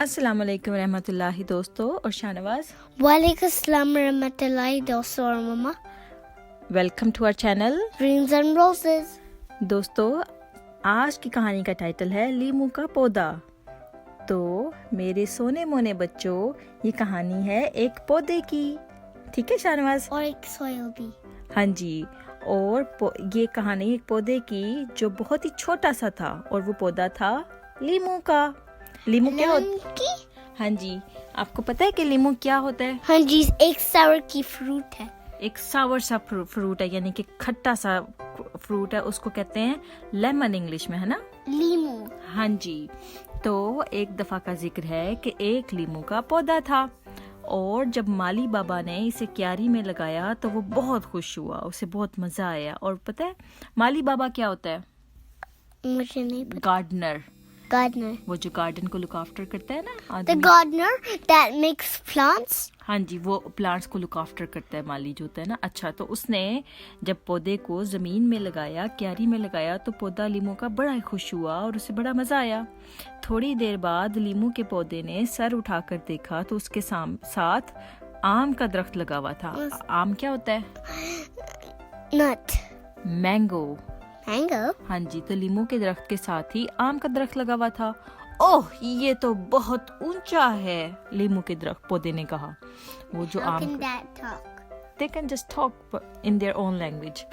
अस्सलाम वालेकुम रहमतुल्लाहि दोस्तों और शाहनवाज, वालेकुम अस्सलाम रहमतुल्लाहि दोस्तों और मम्मा। Welcome to our channel dreams and roses. दोस्तों, आज की कहानी का टाइटल है लीमू का पौधा। तो मेरे सोने मोने बच्चों, ये कहानी है एक पौधे की। ठीक है शाहनवाज? और एक सोयल भी। हाँ जी। और ये कहानी एक पौधे की जो बहुत ही छोटा सा था, और वो पौधा था लीमू का। लीमू क्या होता? हाँ जी, आपको पता है कि लीमू क्या होता है? हाँ जी, एक सावर की फ्रूट है। एक सावर सा फ्रूट है, यानी कि खट्टा सा फ्रूट है। उसको कहते हैं लेमन इंग्लिश में, है ना? लीमू। हाँ जी। तो एक दफा का जिक्र है कि एक लीमू का पौधा था, और जब माली बाबा ने इसे क्यारी में लगाया तो वो बहुत खुश हुआ, उसे बहुत मजा आया। और पता है माली बाबा क्या होता है? मुझे नहीं पता। गार्डनर। गार्डनर। वो जो गार्डन को लुक आफ्टर करता है ना द आदमी। Gardener that makes plants. हाँ जी, वो प्लांट्स को लुक आफ्टर करता है, माली जो होता है ना। अच्छा, तो उसने जब पौधे को जमीन में लगाया, क्यारी में लगाया, तो पौधा लीमू का बड़ा ही खुश हुआ और उसे बड़ा मजा आया। थोड़ी देर बाद लीमू के पौधे ने सर उठाकर देखा तो उसके साथ आम का दरख्त लगा हुआ था। आम क्या होता है? नट। मैंगो। मैंगो। हाँ जी, तो लीमू के दरख्त के साथ ही आम का दरख्त लगा हुआ था। ओह, ये तो बहुत ऊंचा है, लीमू के दरख्त पौधे ने कहा। वो जो How आम can that talk? they can just talk in their own language.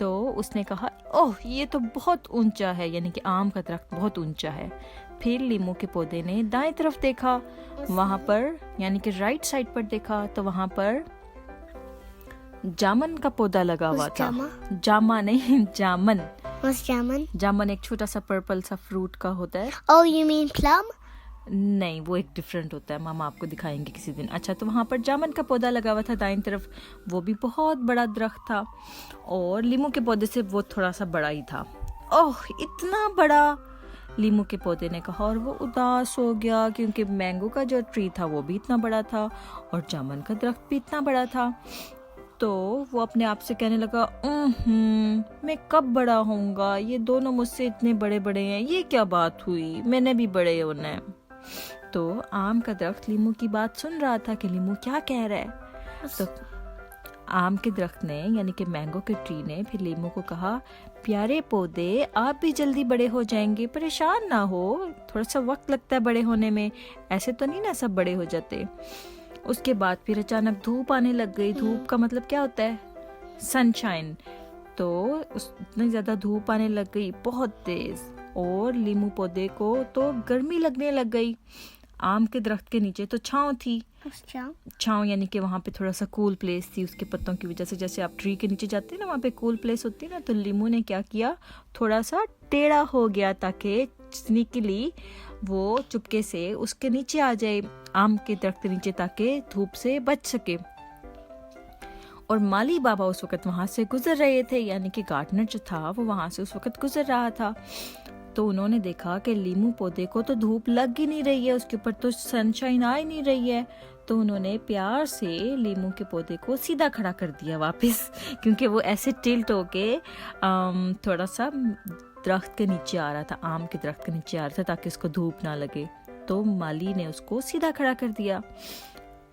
तो उसने कहा, ओह ये तो बहुत ऊंचा है, यानी कि आम का दरख्त बहुत ऊंचा है। फिर लीमू के पौधे ने दाएं तरफ देखा, वहां पर यानी कि राइट साइड पर देखा, तो वहां पर जामन का पौधा लगा हुआ था। जामा नहीं, जामन। What's jamun? जामन एक छोटा सा पर्पल सा फ्रूट का होता है। Oh, you mean plum? नहीं, वो एक डिफरेंट होता है, मामा आपको दिखाएंगे किसी दिन। अच्छा, तो वहाँ पर जामुन का पौधा लगा हुआ था दाईं तरफ, वो भी बहुत बड़ा दरख्त था, और लीमू के पौधे से वो थोड़ा सा बड़ा ही था। ओह, इतना बड़ा, लीमू के पौधे ने कहा, और वो उदास हो गया क्योंकि मैंगो का जो ट्री था वो भी इतना बड़ा था और जामुन का दरख्त भी इतना बड़ा था। तो वो अपने आप से कहने लगा, मैं कब बड़ा होऊंगा, ये दोनों मुझसे इतने बड़े बड़े हैं, ये क्या बात हुई, मैंने भी बड़े होना है। तो आम का दरख्त लीमू की बात सुन रहा था कि लीमू क्या कह रहा है। तो आम के दरख्त ने यानी कि मैंगो के ट्री ने फिर लीमू को कहा, प्यारे पौधे, आप भी जल्दी बड़े हो जाएंगे, परेशान ना हो, थोड़ा सा वक्त लगता है बड़े होने में, ऐसे तो नहीं ना सब बड़े हो जाते। उसके बाद फिर अचानक धूप आने लग गई। धूप का मतलब क्या होता है? सनशाइन। तो इतनी ज्यादा धूप आने लग गई, बहुत तेज, और लीमू पौधे को तो गर्मी लगने लग गई। आम के दरख्त के नीचे तो छांव थी। छांव यानी कि वहाँ पे थोड़ा सा कूल प्लेस थी उसके पत्तों की वजह से। जैसे आप ट्री के नीचे जाते हैं ना, वहाँ पे कूल प्लेस होती है ना, तो लीमू ने क्या किया, थोड़ा सा टेढ़ा हो गया ताकि स्नीकली वो चुपके से उसके नीचे आ जाए, आम के दरख्त के नीचे, ताकि धूप से बच सके। और माली बाबा उस वक्त वहां से गुजर रहे थे, यानी कि गार्डनर जो था वो वहां से उस वक्त गुजर रहा था। तो उन्होंने देखा कि लीमू पौधे को तो धूप लग ही नहीं रही है, उसके ऊपर तो सनशाइन आ ही नहीं रही है। तो उन्होंने प्यार से लीमू के पौधे को सीधा खड़ा कर दिया वापस, क्योंकि वो ऐसे टिल्ट होके थोड़ा सा दरख्त के नीचे आ रहा था, आम के दरख्त के नीचे आ रहा था, ताकि उसको धूप ना लगे। तो माली ने उसको सीधा खड़ा कर दिया।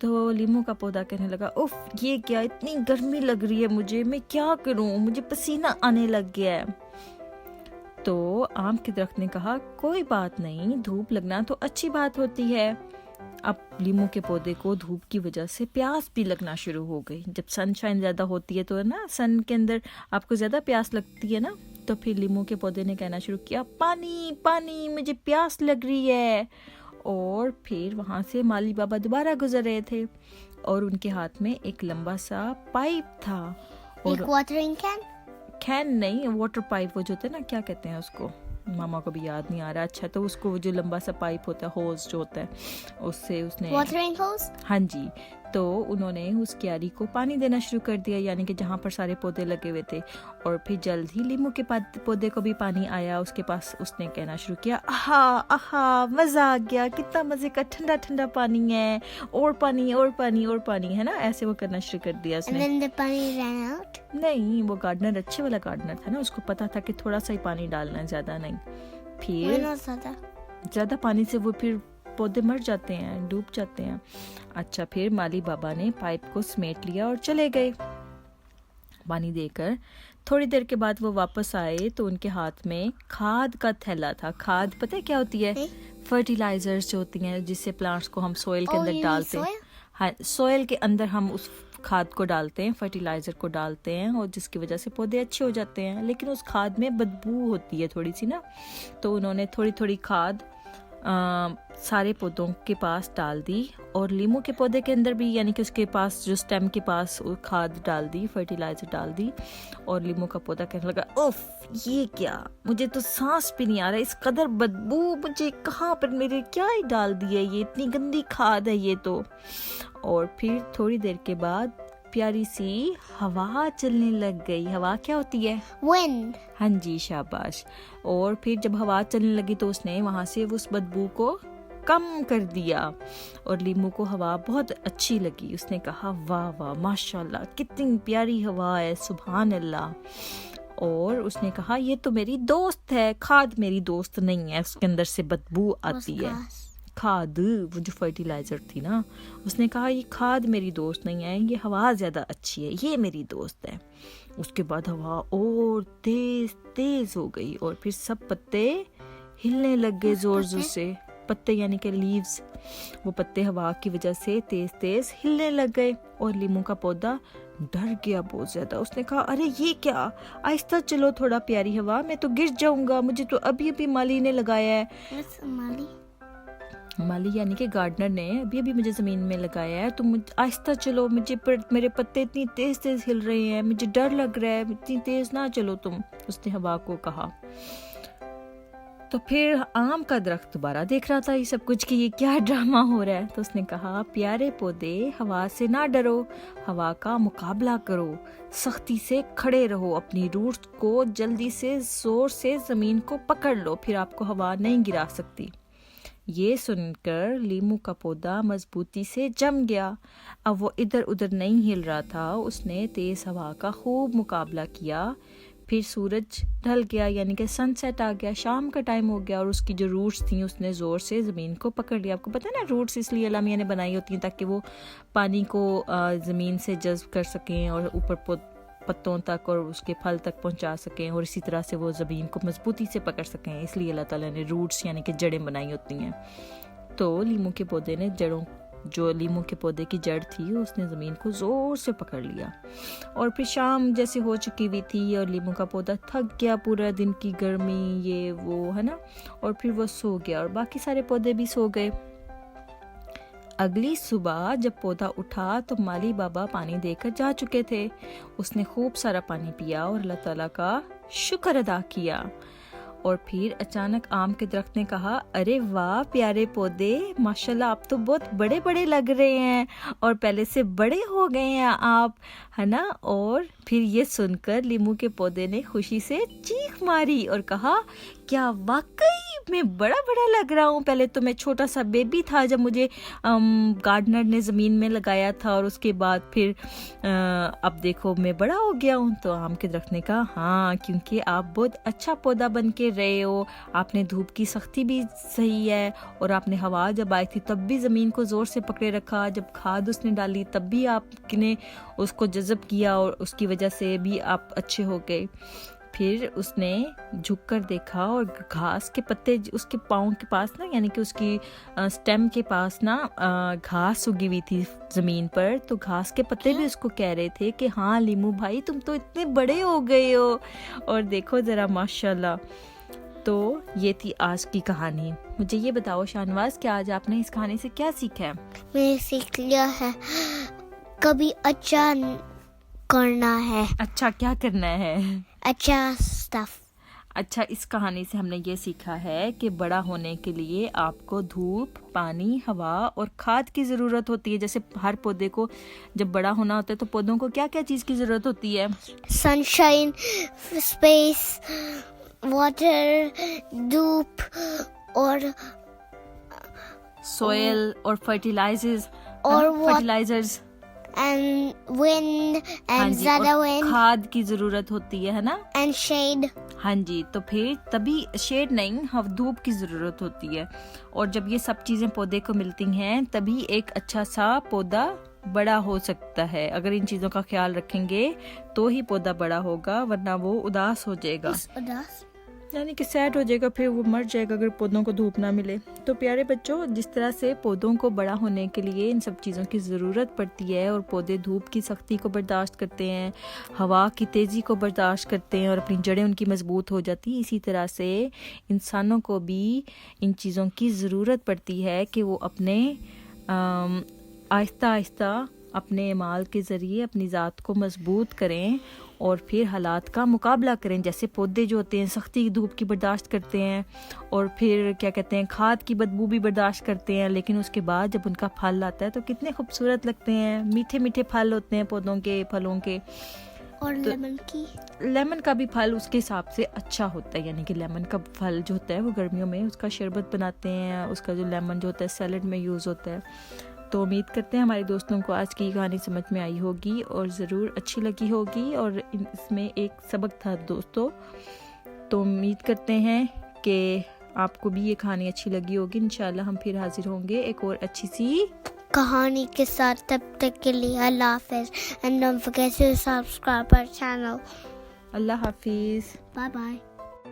तो लीमू का पौधा कहने लगा, उफ, ये क्या, इतनी गर्मी लग रही है मुझे, मैं क्या करूं, मुझे पसीना आने लग गया है। तो आम के दरख्त ने कहा, कोई बात नहीं, धूप लगना तो अच्छी बात होती है। अब लीमू के पौधे को धूप की वजह से प्यास भी लगना शुरू हो गई। जब सनशाइन ज्यादा होती है तो है ना, सन के अंदर आपको ज्यादा प्यास लगती है ना। तो फिर लीमू के पौधे ने कहना शुरू किया, पानी पानी, मुझे प्यास लग रही है। और फिर वहां से माली बाबा दोबारा गुजर रहे थे, और उनके हाथ में एक लंबा सा पाइप था। और एक वाटरिंग कैन नहीं, वाटर पाइप, वो जो होता है ना, क्या कहते हैं उसको, मामा को भी याद नहीं आ रहा। अच्छा, तो उसको जो लंबा सा पाइप होता है, होज जो होता है, उससे उसने वाटरिंग होज। हाँ जी। तो उन्होंने उस क्यारी को पानी देना शुरू कर दिया, यानी कि जहाँ पर सारे पौधे लगे हुए थे। और फिर जल्द ही लीमू के पौधे को भी पानी आया उसके पास। उसने कहना शुरू किया, आहा आहा, मजा आ गया, कितना मजे का ठंडा ठंडा पानी है, और पानी और पानी और पानी, है ना, ऐसे वो करना शुरू कर दिया उसने। And then the पानी ran out? नहीं, वो गार्डनर अच्छे वाला गार्डनर था ना, उसको पता था कि थोड़ा सा ही पानी डालना है, ज्यादा नहीं। फिर ज्यादा पानी से वो फिर पौधे मर जाते हैं, डूब जाते हैं। अच्छा, फिर माली बाबा ने पाइप को समेट लिया और चले गए पानी देकर। थोड़ी देर के बाद वो वापस आए तो उनके हाथ में खाद का थैला था। खाद पता है क्या होती है? फर्टिलाइजर्स जो होती हैं जिससे प्लांट्स को हम सोइल के अंदर डालते हैं। हाँ, सोइल के अंदर हम उस खाद को डालते हैं, फर्टिलाइजर को डालते हैं, और जिसकी वजह से पौधे अच्छे हो जाते हैं। लेकिन उस खाद में बदबू होती है थोड़ी सी ना, तो उन्होंने थोड़ी थोड़ी खाद सारे पौधों के पास डाल दी, और लीमू के पौधे के अंदर भी, यानी कि उसके पास जो स्टेम के पास वो खाद डाल दी, फर्टिलाइजर डाल दी। और लीमू का पौधा कहने लगा, उफ ये क्या, मुझे तो सांस भी नहीं आ रहा, इस कदर बदबू, मुझे कहाँ पर मेरे क्या ही डाल दिया, ये इतनी गंदी खाद है ये तो। और फिर थोड़ी देर के बाद प्यारी सी हवा चलने लग गई। हवा क्या होती है? Wind. हाँ जी, शाबाश। और फिर जब हवा चलने लगी तो उसने वहां से उस बदबू को कम कर दिया, और लीमू को हवा बहुत अच्छी लगी। उसने कहा, वाह वाह माशाल्लाह, कितनी प्यारी हवा है, सुभान अल्लाह। और उसने कहा, ये तो मेरी दोस्त है, खाद मेरी दोस्त नहीं है, उसके अंदर से बदबू आती है। खाद, वो जो फर्टिलाइजर थी ना, उसने कहा ये खाद मेरी दोस्त नहीं है, ये हवा ज़्यादा अच्छी है, ये मेरी दोस्त है। उसके बाद हवा और तेज तेज हो गई, और फिर सब पत्ते हिलने लग गए जोर जोर से। पत्ते यानी कि लीव्स, वो पत्ते हवा की वजह से तेज तेज हिलने लग गए, और लीमू का पौधा डर गया बहुत ज्यादा। उसने कहा, अरे ये क्या, आहिस्ता चलो थोड़ा प्यारी हवा, मैं तो गिर जाऊंगा, मुझे तो अभी अभी माली ने लगाया है। माली यानी कि गार्डनर ने अभी अभी मुझे जमीन में लगाया है, तुम आहिस्ता चलो, मेरे पत्ते इतनी तेज तेज हिल रहे हैं, मुझे डर लग रहा है, इतनी तेज ना चलो तुम, उसने हवा को कहा। तो फिर आम का दरख्त दोबारा देख रहा था ये सब कुछ कि ये क्या ड्रामा हो रहा है। तो उसने कहा, प्यारे पौधे, हवा से ना डरो, हवा का मुकाबला करो, सख्ती से खड़े रहो, अपनी रूट्स को जल्दी से जोर से जमीन को पकड़ लो, फिर आपको हवा नहीं गिरा सकती। ये सुनकर लीमू का पौधा मजबूती से जम गया। अब वो इधर उधर नहीं हिल रहा था। उसने तेज हवा का खूब मुकाबला किया। फिर सूरज ढल गया, यानी कि सनसेट आ गया, शाम का टाइम हो गया, और उसकी जो रूट्स थी उसने ज़ोर से ज़मीन को पकड़ लिया। आपको पता है ना, रूट्स इसलिए अल्लाह ने बनाई होती हैं ताकि वो पानी को ज़मीन से जज़्ब कर सकें और ऊपर पत्तों तक और उसके फल तक पहुंचा सकें, और इसी तरह से वो ज़मीन को मजबूती से पकड़ सकें। इसलिए अल्लाह ताला ने रूट्स यानी कि जड़ें बनाई होती हैं। तो लीमू के पौधे ने जो लीमू के पौधे की जड़ थी उसने ज़मीन को ज़ोर से पकड़ लिया। और फिर शाम जैसे हो चुकी हुई थी, और लीमू का पौधा थक गया, पूरा दिन की गर्मी ये वो है ना, और फिर वो सो गया, और बाकी सारे पौधे भी सो गए। अगली सुबह जब पौधा उठा तो माली बाबा पानी देकर जा चुके थे। उसने खूब सारा पानी पिया और अल्लाह ताला का शुक्र अदा किया। और फिर अचानक आम के दरख्त ने कहा, अरे वाह प्यारे पौधे, माशाल्लाह आप तो बहुत बड़े बड़े लग रहे हैं, और पहले से बड़े हो गए हैं आप, है ना। और फिर ये सुनकर लीमू के पौधे ने खुशी से चीख मारी और कहा, क्या वाकई मैं बड़ा बड़ा लग रहा हूँ, पहले तो मैं छोटा सा बेबी था जब मुझे गार्डनर ने ज़मीन में लगाया था, और उसके बाद फिर अब देखो मैं बड़ा हो गया हूँ। तो आम के दरख्त ने कहा, हाँ क्योंकि आप बहुत अच्छा पौधा बन के रहे हो, आपने धूप की सख्ती भी सही है, और आपने हवा जब आई थी तब भी ज़मीन को ज़ोर से पकड़े रखा, जब खाद उसने डाली तब भी आपने उसको जज़ब किया, और उसकी वजह से भी आप अच्छे हो गए। फिर उसने झुककर देखा और घास के पत्ते उसके पाँव के पास ना, यानी कि उसकी स्टेम के पास ना घास उगी हुई थी ज़मीन पर। तो घास के पत्ते भी उसको कह रहे थे कि हाँ लीमू भाई तुम तो इतने बड़े हो गए हो, और देखो ज़रा माशाल्लाह। तो ये थी आज की कहानी। मुझे ये बताओ शाहनवाज, क्या आज आपने इस कहानी से क्या सीखा है? मैंने सीख लिया है कभी अच्छा करना है। अच्छा क्या करना है? अच्छा स्टफ। अच्छा, इस कहानी से हमने ये सीखा है कि बड़ा होने के लिए आपको धूप, पानी, हवा और खाद की ज़रूरत होती है। जैसे हर पौधे को जब बड़ा होना होता है तो पौधों को क्या क्या चीज़ की ज़रूरत होती है? सनशाइन, स्पेस, वाटर, धूप और सोयल और फर्टिलाइजर्स और फर्टिलाइजर्स and wind हाँ and जी, ज़्यादा और wind खाद की जरूरत होती है ना। and shade. हाँ जी, तो फिर तभी शेड नहीं, हम धूप की ज़रूरत होती है। और जब ये सब चीज़ें पौधे को मिलती हैं तभी एक अच्छा सा पौधा बड़ा हो सकता है। अगर इन चीज़ों का ख्याल रखेंगे तो ही पौधा बड़ा होगा, वरना वो उदास हो जाएगा, उदास यानी कि सैड हो जाएगा, फिर वो मर जाएगा अगर पौधों को धूप ना मिले। तो प्यारे बच्चों, जिस तरह से पौधों को बड़ा होने के लिए इन सब चीज़ों की ज़रूरत पड़ती है और पौधे धूप की सख्ती को बर्दाश्त करते हैं, हवा की तेज़ी को बर्दाश्त करते हैं और अपनी जड़ें उनकी मजबूत हो जाती हैं, इसी तरह से इंसानों को भी इन चीज़ों की ज़रूरत पड़ती है कि वो अपने आहिस्ता आहिस्ता अपने अमाल के ज़रिए अपनी ज़ात को मजबूत करें और फिर हालात का मुकाबला करें। जैसे पौधे जो होते हैं सख्ती की धूप की बर्दाश्त करते हैं और फिर क्या कहते हैं खाद की बदबू भी बर्दाश्त करते हैं, लेकिन उसके बाद जब उनका फल आता है तो कितने खूबसूरत लगते हैं, मीठे मीठे फल होते हैं पौधों के, फलों के। और लेमन का भी फल उसके हिसाब से अच्छा होता है, यानी कि लेमन का फल जो होता है वो गर्मियों में उसका शरबत बनाते हैं, उसका जो लेमन जो होता है सैलड में यूज़ होता है। तो उम्मीद करते हैं हमारे दोस्तों को आज की कहानी समझ में आई होगी और ज़रूर अच्छी लगी होगी और इसमें एक सबक था दोस्तों। तो उम्मीद करते हैं कि आपको भी ये कहानी अच्छी लगी होगी। इंशाल्लाह हम फिर हाजिर होंगे एक और अच्छी सी कहानी के साथ। तब तक के लिए अल्लाह हाफिज़ and don't forget to subscribe our channel. अल्लाह हाफिज़। Bye bye.